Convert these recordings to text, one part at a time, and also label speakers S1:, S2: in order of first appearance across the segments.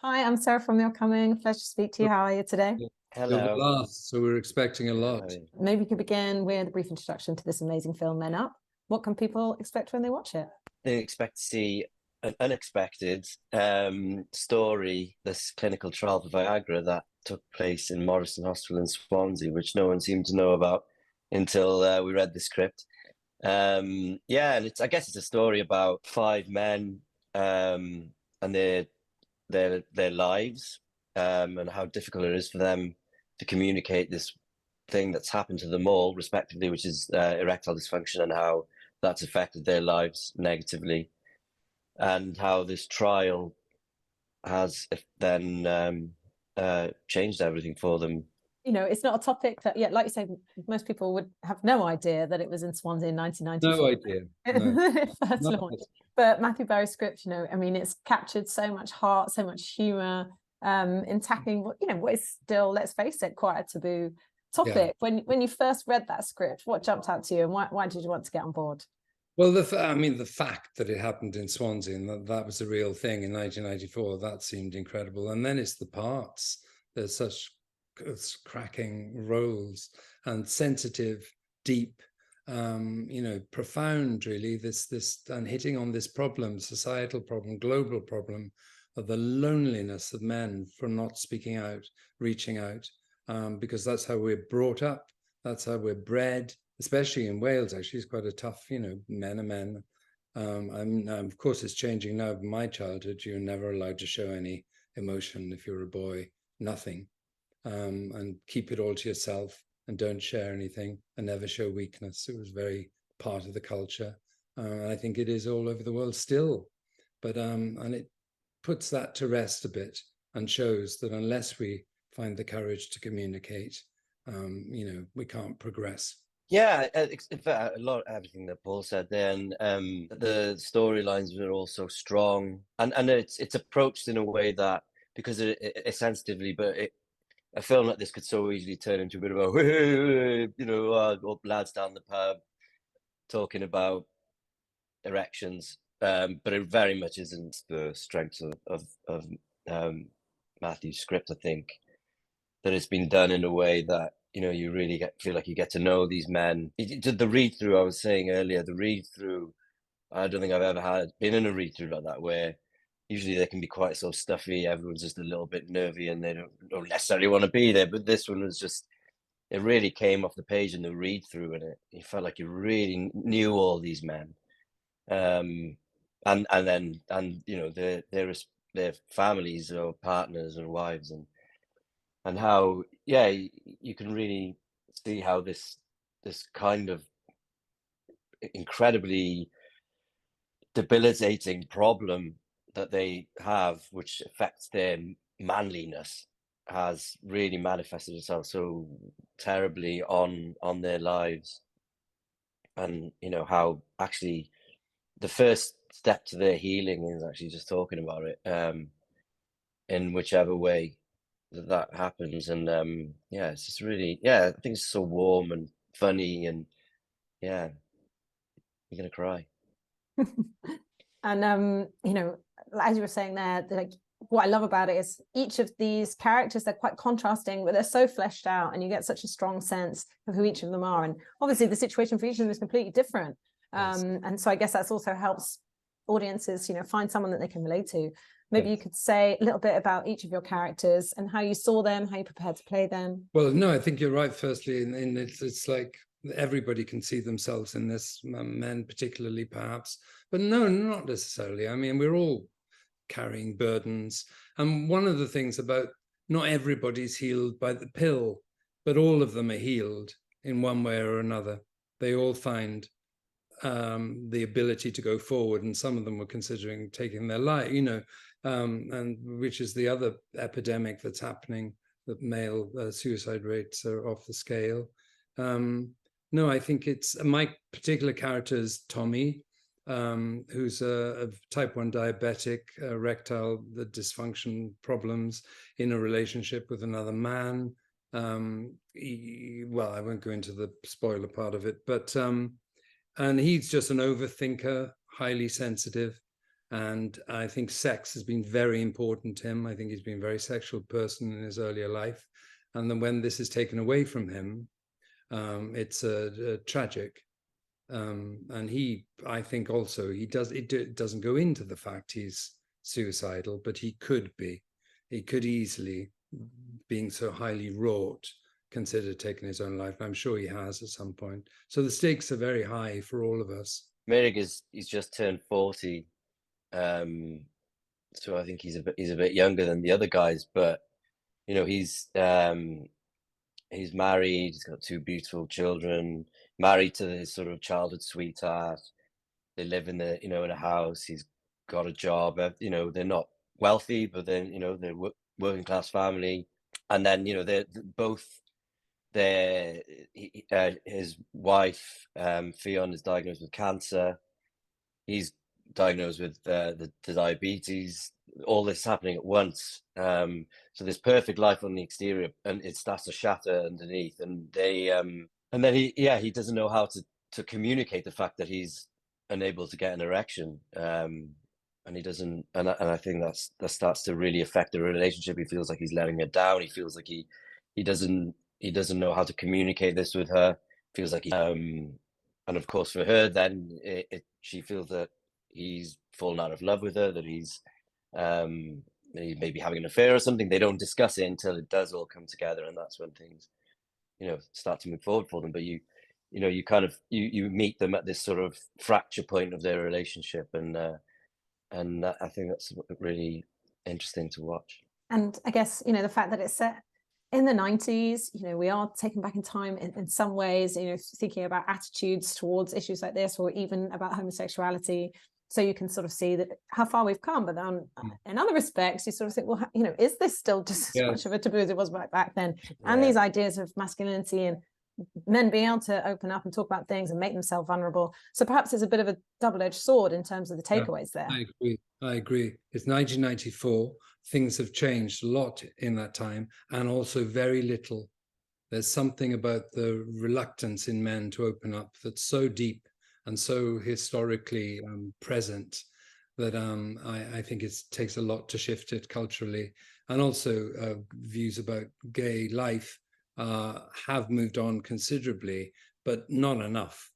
S1: Hi, I'm Sarah from The Upcoming. Pleasure to speak to you. How are you today?
S2: You're the
S3: Hello.
S2: last, so we're expecting a lot.
S1: Maybe we could begin with a brief introduction to this amazing film, Men Up. What can people expect when they watch it?
S3: They expect to see an unexpected story, this clinical trial for Viagra that took place in Morrison Hospital in Swansea, which no one seemed to know about until we read the script. Yeah, and I guess it's a story about five men and their lives and how difficult it is for them to communicate this thing that's happened to them all, respectively, which is erectile dysfunction, and how that's affected their lives negatively, and how this trial has then changed everything for them.
S1: You know, it's not a topic that, yeah, like you say, most people would have no idea that it was in Swansea in 1994.
S2: No idea. No.
S1: First launch. But Matthew Barry's script, you know, I mean, it's captured so much heart, so much humor in tackling what, you know, what is still, let's face it, quite a taboo topic. Yeah. When you first read that script, what jumped out to you, and why did you want to get on board?
S2: Well, the fact that it happened in Swansea and that was a real thing in 1994, that seemed incredible. And then it's the parts. There's such cracking roles and sensitive, deep, you know, profound, really, this and hitting on this problem, societal problem, global problem of the loneliness of men for not speaking out, reaching out, because that's how we're brought up. That's how we're bred. Especially in Wales, actually, it's quite a tough, you know, men are men. Of course, it's changing now. In my childhood, you're never allowed to show any emotion if you're a boy, nothing. And keep it all to yourself and don't share anything and never show weakness. It was very part of the culture. I think it is all over the world still. But and it puts that to rest a bit and shows that unless we find the courage to communicate, you know, we can't progress.
S3: Yeah, in fact, a lot of everything that Paul said there, and the storylines were all so strong, and it's approached in a way that, because it's sensitively, but a film like this could so easily turn into a bit of a, you know, lads down the pub talking about erections, but it very much isn't the strength of Matthew's script. I think that it's been done in a way that, you know, you really feel like you get to know these men. The read-through, I was saying earlier, the read-through, I don't think I've ever been in a read-through like that, where usually they can be quite so stuffy, everyone's just a little bit nervy and they don't necessarily want to be there. But this one was just, it really came off the page in the read-through, and you felt like you really knew all these men. And you know, their families or partners and wives, and how, yeah, you can really see how this kind of incredibly debilitating problem that they have, which affects their manliness, has really manifested itself so terribly on their lives. And, you know, how actually the first step to their healing is actually just talking about it, in whichever way that happens. And yeah, it's just really, yeah, I think it's so warm and funny, and yeah, you're gonna cry.
S1: And you know, as you were saying there, like, what I love about it is each of these characters, they're quite contrasting, but they're so fleshed out, and you get such a strong sense of who each of them are. And obviously the situation for each of them is completely different.
S2: Yes.
S1: And so I guess that's also helps audiences, you know, find someone that they can relate to. Maybe you could say a little bit about each of your characters and how you saw them, how you prepared to play them.
S2: Well, no, I think you're right. Firstly, and it's like everybody can see themselves in this, men particularly, perhaps, but no, not necessarily. I mean, we're all carrying burdens, and one of the things about, not everybody's healed by the pill, but all of them are healed in one way or another. They all find the ability to go forward, and some of them were considering taking their life, you know, and which is the other epidemic that's happening, that male suicide rates are off the scale. No, I think it's, my particular character is Tommy, who's a type 1 diabetic, erectile dysfunction problems in a relationship with another man. Well, I won't go into the spoiler part of it, but and he's just an overthinker, highly sensitive, And I think sex has been very important to him. I think he's been a very sexual person in his earlier life. And then when this is taken away from him, it's tragic. And I think also it doesn't go into the fact he's suicidal, but he could be. He could easily, being so highly wrought, consider taking his own life. I'm sure he has at some point. So the stakes are very high for all of us.
S3: Merrick he's just turned 40. So I think he's a bit younger than the other guys, but you know, he's married, he's got 2 beautiful children, married to his sort of childhood sweetheart. They live in in a house. He's got a job. You know, they're not wealthy, but then, you know, they're working class family. And then, you know, they're both his wife, Fionn, is diagnosed with cancer. He's diagnosed with the diabetes. All this happening at once. So this perfect life on the exterior, and it starts to shatter underneath. And and then he doesn't know how to communicate the fact that he's unable to get an erection. And he doesn't, and I think that starts to really affect the relationship. He feels like he's letting her down. He feels like he doesn't know how to communicate this with her. Feels like and of course for her, then she feels that he's fallen out of love with her, that he's maybe having an affair or something. They don't discuss it until it does all come together, and that's when things, you know, start to move forward for them. But you know, you kind of you meet them at this sort of fracture point of their relationship, and I think that's really interesting to watch.
S1: And I guess, you know, the fact that it's set in the 90s, you know, we are taken back in time in some ways, you know, thinking about attitudes towards issues like this, or even about homosexuality. So you can sort of see that how far we've come. But then in other respects, you sort of think, well, you know, is this still just as much of a taboo as it was back then? And these ideas of masculinity and men being able to open up and talk about things and make themselves vulnerable. So perhaps it's a bit of a double-edged sword in terms of the takeaways there.
S2: I agree. It's 1994. Things have changed a lot in that time, and also very little. There's something about the reluctance in men to open up that's so deep and so historically present that I think it takes a lot to shift it culturally. And also views about gay life have moved on considerably, but not enough,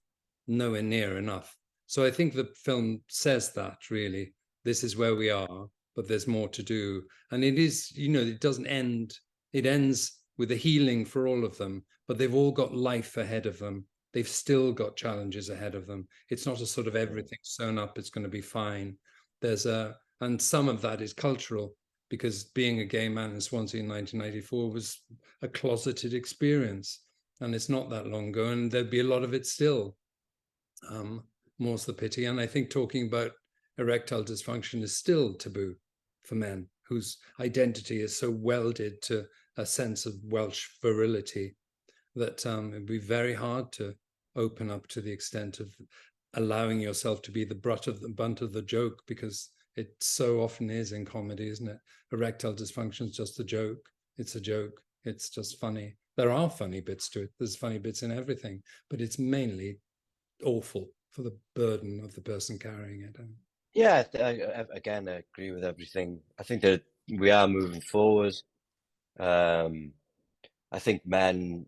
S2: nowhere near enough. So I think the film says that, really, this is where we are, but there's more to do. And it is, you know, it doesn't end, it ends with a healing for all of them, but they've all got life ahead of them. They've still got challenges ahead of them. It's not a sort of everything sewn up, it's going to be fine. And some of that is cultural, because being a gay man in Swansea in 1994 was a closeted experience, and it's not that long ago, and there'd be a lot of it still. More's the pity. And I think talking about erectile dysfunction is still taboo for men whose identity is so welded to a sense of Welsh virility that it'd be very hard to open up to the extent of allowing yourself to be the butt of the joke, because it so often is in comedy, isn't it? Erectile dysfunction is just a joke. It's a joke. It's just funny. There are funny bits to it. There's funny bits in everything, but it's mainly awful for the burden of the person carrying it.
S3: Yeah, again, I agree with everything. I think that we are moving forward. I think men,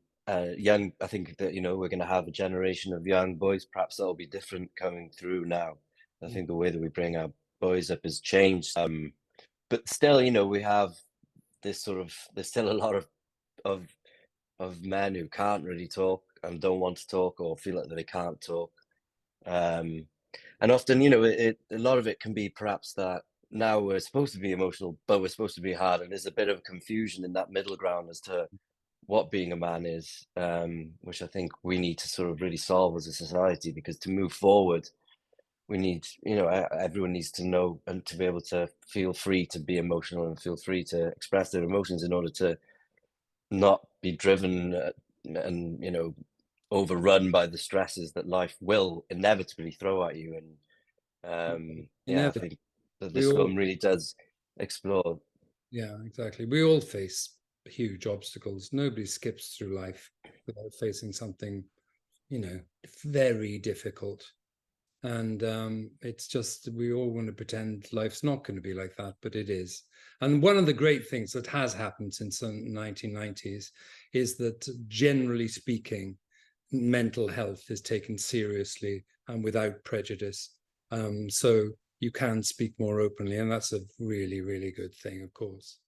S3: young, I think that, you know, we're going to have a generation of young boys. Perhaps that'll be different coming through now. I think the way that we bring our boys up has changed. But still, you know, we have this sort of, there's still a lot of men who can't really talk and don't want to talk, or feel like that they can't talk. And often, you know, a lot of it can be perhaps that now we're supposed to be emotional, but we're supposed to be hard. And there's a bit of confusion in that middle ground as to what being a man is, which I think we need to sort of really solve as a society, because to move forward, we need, you know, everyone needs to know and to be able to feel free to be emotional and feel free to express their emotions in order to not be driven and, you know, overrun by the stresses that life will inevitably throw at you. And yeah, I think that this film really does explore.
S2: Yeah, exactly. We all face huge obstacles. Nobody skips through life without facing something, you know, very difficult. And it's just, we all want to pretend life's not going to be like that, but it is. And one of the great things that has happened since the 1990s is that, generally speaking, mental health is taken seriously and without prejudice. So you can speak more openly, and that's a really, really good thing, of course.